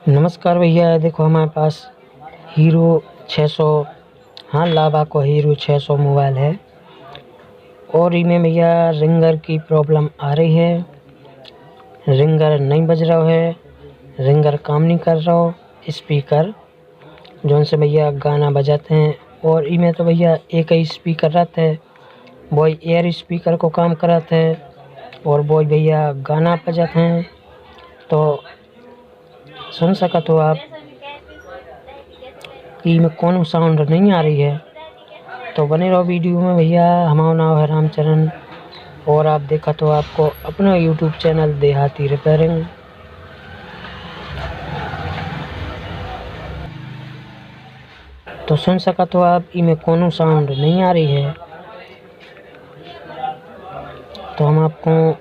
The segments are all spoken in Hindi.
नमस्कार भैया, देखो हमारे पास हीरो 600 हाँ लावा को हीरो 600 मोबाइल है और इनमें भैया रिंगर की प्रॉब्लम आ रही है। रिंगर नहीं बज रहा है, रिंगर काम नहीं कर रहा हो। स्पीकर जोन से भैया गाना बजाते हैं और इनमें तो भैया एक ही स्पीकर रहता है, वही एयर स्पीकर को काम कराते हैं और वही भैया गाना बजाते हैं। तो सुन सका तो आप कि में कौन साउंड नहीं आ रही है, तो बने रहो वीडियो में भैया। हमारा नाम है रामचरण और आप देखा तो आपको अपना यूट्यूब चैनल देहाती रिपेयरिंग। तो सुन सका तो आप इनमें कौन साउंड नहीं आ रही है, तो हम आपको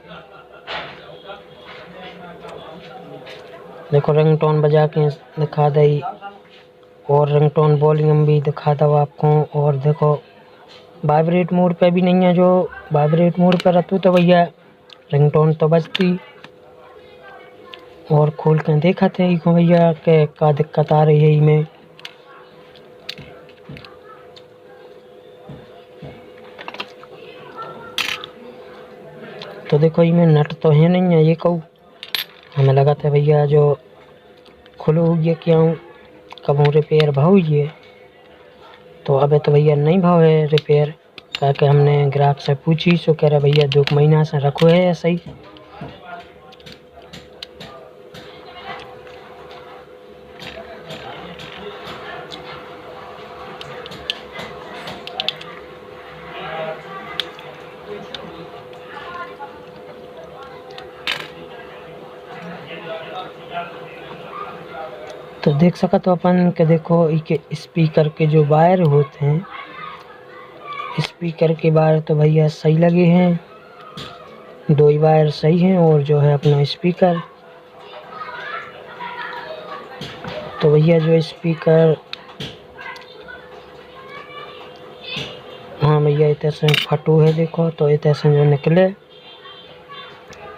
देखो रिंगटोन बजा के दिखा दी और रिंगटोन वॉल्यूम भी दिखा दो आपको। और देखो वाइब्रेट मोड पे भी नहीं है, जो वाइब्रेट मोड पर रहती तो भैया रिंगटोन तो बजती। और खोल के देखा थे भैया के का दिक्कत आ रही है इनमें। तो देखो इनमें नट तो है नहीं है, ये कहूँ हमें लगा था भैया जो खुलो हुई क्यों कब रिपेयर भाव ये, तो अबे तो भैया नहीं भाव है रिपेयर का के हमने ग्राहक से पूछी सो कह रहा भैया 2 महीना से रखो है ऐसा ही। तो देख सका तो अपन के देखो इके स्पीकर के जो वायर होते हैं, स्पीकर के वायर तो भैया सही लगे हैं, 2 ही वायर सही हैं और जो है अपना स्पीकर। तो भैया जो स्पीकर हाँ भैया इतने से फटू है, देखो तो इतने से जो निकले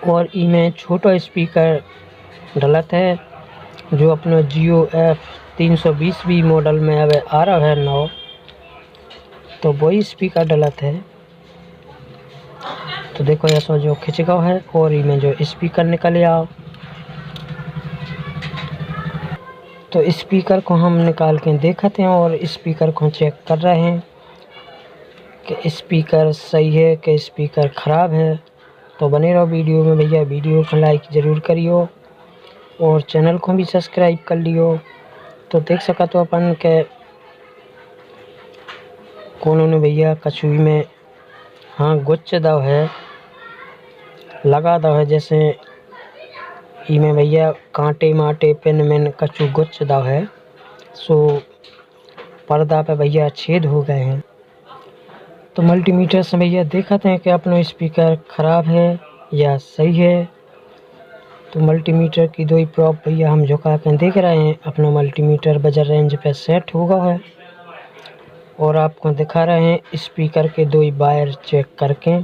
और इनमें छोटा स्पीकर डलत है जो अपना जियो F320B मॉडल में अब आ रहा है नौ, तो वही स्पीकर डलत है। तो देखो ऐसा जो खिंचगाव है और इनमें जो स्पीकर निकले आओ, तो स्पीकर को हम निकाल के देखते हैं और स्पीकर को चेक कर रहे हैं कि स्पीकर सही है कि स्पीकर ख़राब है। तो बने रहो वीडियो में भैया, वीडियो को लाइक ज़रूर करियो और चैनल को भी सब्सक्राइब कर लियो। तो देख सका तो अपन के कोनो ने भैया कछुई में हाँ गुच्छ दाव है लगा दाव है, जैसे इमें भैया कांटे माटे पिन मिन कछु गुच्छ दाव है, सो पर्दा पे भैया छेद हो गए हैं। तो मल्टीमीटर से भैया देखते हैं कि अपना स्पीकर ख़राब है या सही है। तो मल्टीमीटर की 2 ही प्रॉप भैया हम झुका के देख रहे हैं, अपना मल्टीमीटर बजर रेंज पे सेट होगा है और आपको दिखा रहे हैं स्पीकर के 2 ही वायर चेक करके।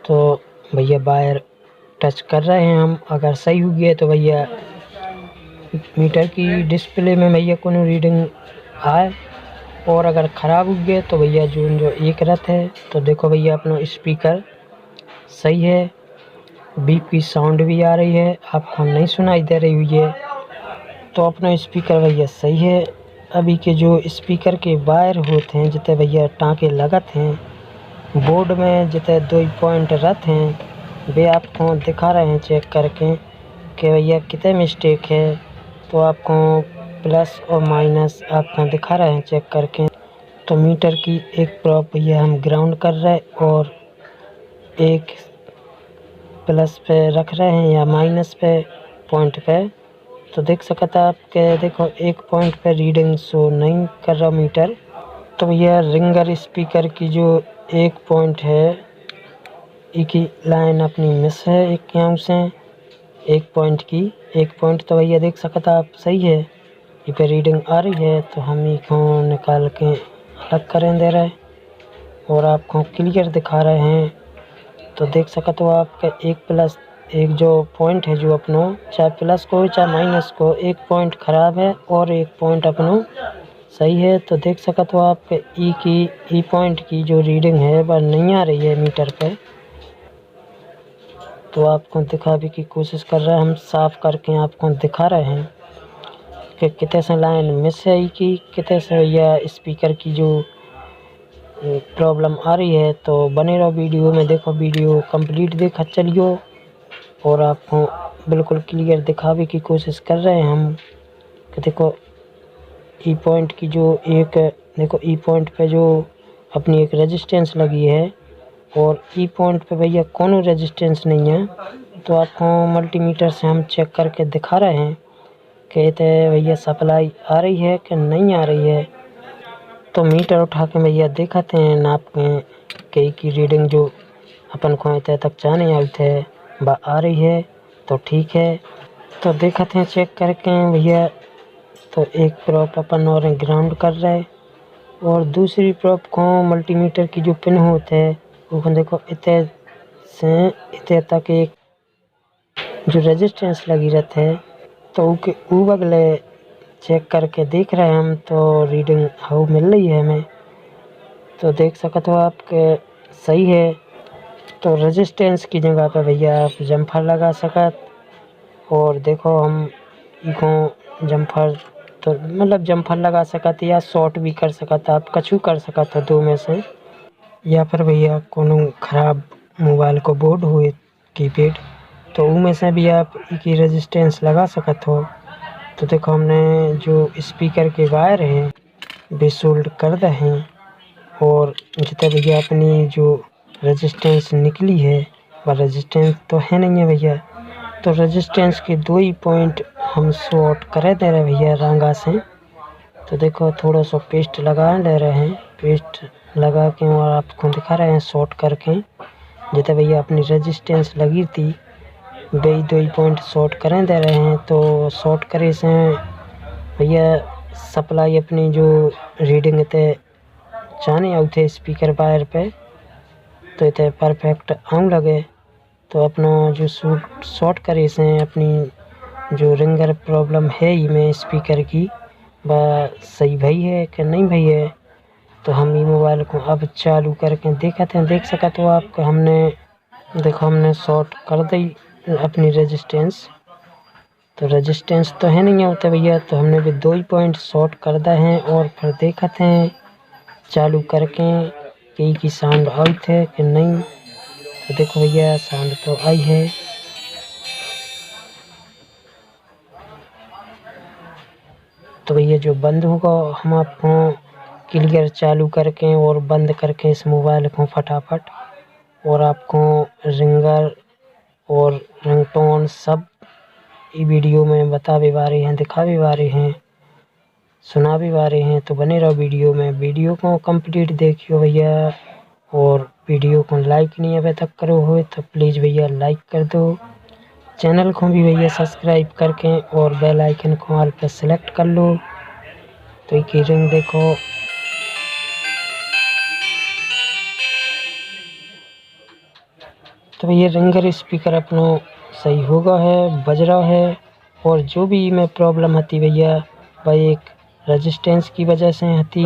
तो भैया वायर टच कर रहे हैं हम, अगर सही हुई है तो भैया मीटर की डिस्प्ले में भैया कोनो रीडिंग आए और अगर ख़राब हुई है तो भैया जो एक रथ है। तो देखो भैया अपना स्पीकर सही है, बीप की साउंड भी आ रही है, आपको नहीं सुनाई दे रही हुई है, तो अपना स्पीकर भैया सही है। अभी के जो स्पीकर के वायर होते हैं जितने भैया टाँके लगत हैं बोर्ड में, जितने 2 पॉइंट रथ हैं वे आपको दिखा रहे हैं चेक करके कि भैया कितने मिस्टेक है। तो आपको प्लस और माइनस आपको दिखा रहे हैं चेक करके। तो मीटर की एक प्रॉप भैया हम ग्राउंड कर रहे हैं और एक प्लस पे रख रहे हैं या माइनस पे पॉइंट पे। तो देख सकता आप के देखो एक पॉइंट पे रीडिंग शो नहीं कर रहा मीटर। तो भैया रिंगर स्पीकर की जो एक पॉइंट है इसकी लाइन अपनी मिस है एक यहाँ से एक पॉइंट की, एक पॉइंट तो भैया देख सकता आप सही है, ये पे रीडिंग आ रही है। तो हम इसको निकाल के अलग करें दे रहे और आपको क्लियर दिखा रहे हैं। तो देख सका तो आपका 1 प्लस एक जो पॉइंट है जो अपनो चाहे प्लस को चाहे माइनस को, एक पॉइंट ख़राब है और एक पॉइंट अपनो सही है। तो देख सकते हो आप ई पॉइंट की जो रीडिंग है वह नहीं आ रही है मीटर पे। तो आपको दिखाने की कोशिश कर रहे हैं, हम साफ करके आपको दिखा रहे हैं कि कितने से लाइन मिस है कि कितने से या स्पीकर की जो प्रॉब्लम आ रही है। तो बने रहो वीडियो में, देखो वीडियो कंप्लीट देखा चलियो और आपको बिल्कुल क्लियर दिखावे की कोशिश कर रहे हैं हम कि देखो ई पॉइंट की जो एक देखो ई पॉइंट पे जो अपनी एक रेजिस्टेंस लगी है और ई पॉइंट पे भैया कोनो रेजिस्टेंस नहीं है। तो आपको मल्टीमीटर से हम चेक करके दिखा रहे हैं कि इतने भैया सप्लाई आ रही है कि नहीं आ रही है। तो मीटर उठा के भैया दिखाते हैं, नाप के की रीडिंग जो अपन को इतने तक जाने आई थे वह आ रही है तो ठीक है। तो दिखाते हैं चेक करके भैया। तो एक प्रॉप अपन और ग्राउंड कर रहे और दूसरी प्रॉप को मल्टीमीटर की जो पिन होते है वो देखो इतने से इतने तक एक जो रेजिस्टेंस लगी रहते है तो ऊ बगले चेक करके देख रहे हैं हम। तो रीडिंग हाउ मिल रही है हमें, तो देख सकते हो आप के सही है। तो रेजिस्टेंस की जगह पे भैया आप जम्फर लगा सकत और देखो हम इको जम्फर तो मतलब जम्फर लगा सकत या शॉर्ट भी कर सकत, आप कछु कर सकत हो दो में से। या फिर भैया कोनो ख़राब मोबाइल को बोर्ड हुए कीपैड तो उनमें से भी आप की रेजिस्टेंस लगा सकत हो। तो देखो हमने जो स्पीकर के वायर हैं वे सोल्ड कर दे हैं और जितने भैया अपनी जो रेजिस्टेंस निकली है वह रेजिस्टेंस तो है नहीं है भैया। तो रेजिस्टेंस के दो ही पॉइंट हम शॉर्ट करे दे रहे भैया रांगा से। तो देखो थोड़ा सा पेस्ट लगा ले रहे हैं, पेस्ट लगा के और आपको दिखा रहे हैं शॉर्ट करके। जितने भैया अपनी रेजिस्टेंस लगी थी वे दो ही पॉइंट शॉर्ट करें दे रहे हैं। तो शॉर्ट करे से भैया सप्लाई अपनी जो रीडिंग थे जाने आउ थे स्पीकर वायर पे तो इतने परफेक्ट आऊँ लगे। तो अपना जो शॉर्ट करे से अपनी जो रिंगर प्रॉब्लम है ही में स्पीकर की वह सही भई है कि नहीं भई है। तो हम ये मोबाइल को अब चालू करके देखते हैं, देख सकते हो आपको हमने देखो हमने शॉर्ट कर दी अपनी रेजिस्टेंस। तो रेजिस्टेंस तो है नहीं होता भैया, तो हमने भी दो ही पॉइंट शॉर्ट कर दे हैं और फिर देखते हैं चालू करके की साउंड आई थे कि नहीं। तो देखो भैया साउंड तो आई है। तो भैया जो बंद होगा हम आपको क्लियर चालू करके और बंद करके इस मोबाइल को फटाफट और आपको रिंगर और रिंगटोन सब ई वीडियो में बता भी रहे हैं, दिखा भी रहे हैं, सुना भी रहे हैं। तो बने रहो वीडियो में, वीडियो को कंप्लीट देखियो भैया। और वीडियो को लाइक नहीं अभी तक करो हो तो प्लीज़ भैया लाइक कर दो। चैनल को भी भैया सब्सक्राइब करके और बेल आइकन को ऑल पे सेलेक्ट कर लो। तो ये रिंग देखो तो ये रिंगर स्पीकर अपना सही होगा है, बज रहा है। और जो भी में प्रॉब्लम आती भैया वह एक रेजिस्टेंस की वजह से आती।